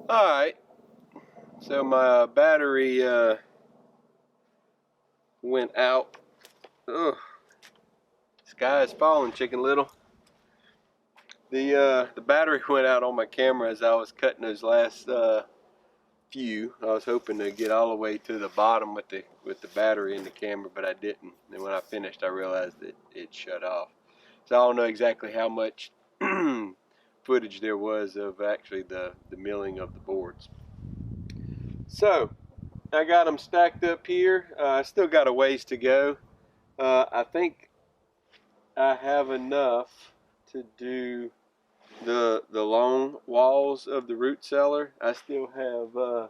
Alright, so my battery went out. Ugh. Sky is falling, Chicken Little. The battery went out on my camera as I was cutting those last few. I was hoping to get all the way to the bottom with the battery in the camera, but I didn't. And when I finished, I realized that it shut off. So I don't know exactly how much footage there was of actually the milling of the boards. So I got them stacked up here. I still got a ways to go. I think I have enough to do the long walls of the root cellar. I still have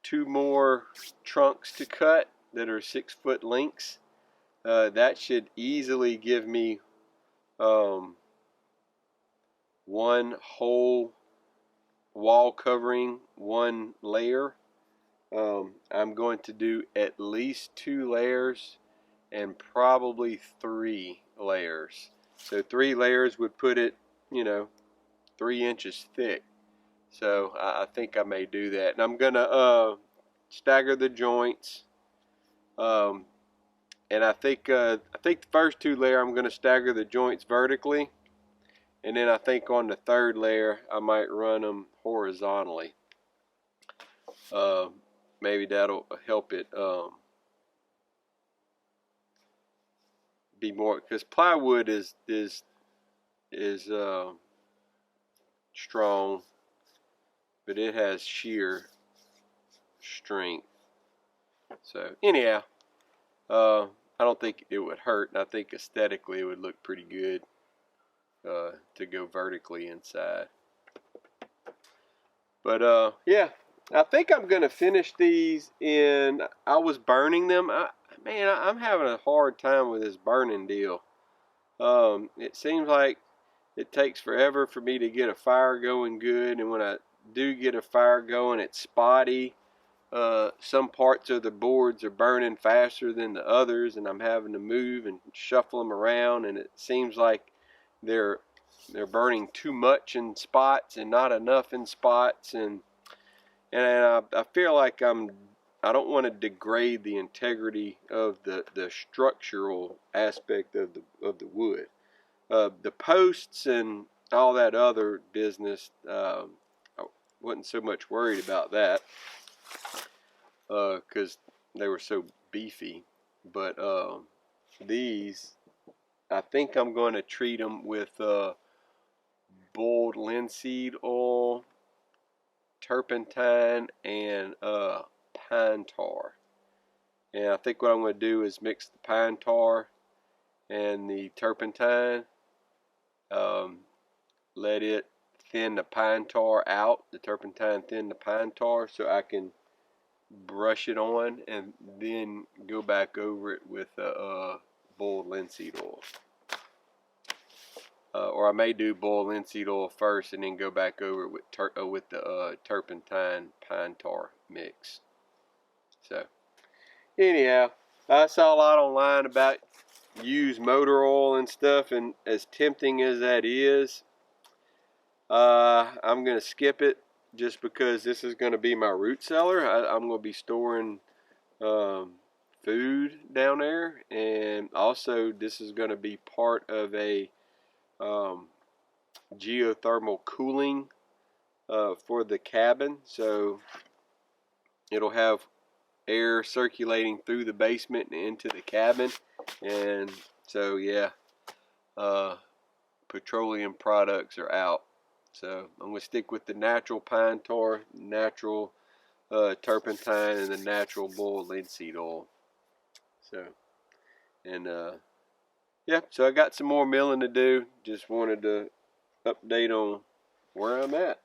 2 more trunks to cut that are 6-foot lengths. That should easily give me one whole wall covering, 1 layer. I'm going to do at least 2 layers and probably 3 layers. So 3 layers would put it, 3 inches thick. So I think I may do that. And I'm gonna stagger the joints. And I think the first 2 layers I'm gonna stagger the joints vertically, and then I think on the 3rd layer I might run them horizontally. Maybe that'll help it be more, because plywood is strong, but it has shear strength. So anyhow, I don't think it would hurt, and I think aesthetically it would look pretty good to go vertically inside. But yeah, I think I'm gonna finish these in. I was burning them. I'm having a hard time with this burning deal. It seems like it takes forever for me to get a fire going good, and when I do get a fire going, it's spotty. Some parts of the boards are burning faster than the others, and I'm having to move and shuffle them around, and it seems like they're burning too much in spots and not enough in spots, and I feel like I don't want to degrade the integrity of the structural aspect of the wood. The posts and all that other business, I wasn't so much worried about that because they were so beefy. But these, I think I'm going to treat them with boiled linseed oil, turpentine, and pine tar. And I think what I'm going to do is mix the pine tar and the turpentine, let it thin the pine tar out, the turpentine thin the pine tar, so I can brush it on and then go back over it with boiled linseed oil. Or I may do boiled linseed oil first and then go back over it with the turpentine pine tar mix. So anyhow, I saw a lot online about used motor oil and stuff, and as tempting as that is, I'm going to skip it just because this is going to be my root cellar. I'm going to be storing food down there, and also this is going to be part of a geothermal cooling for the cabin, so it'll have air circulating through the basement and into the cabin. And so yeah, petroleum products are out, so I'm going to stick with the natural pine tar, natural turpentine, and the natural boiled linseed oil. So, and yeah, so I got some more milling to do. Just wanted to update on where I'm at.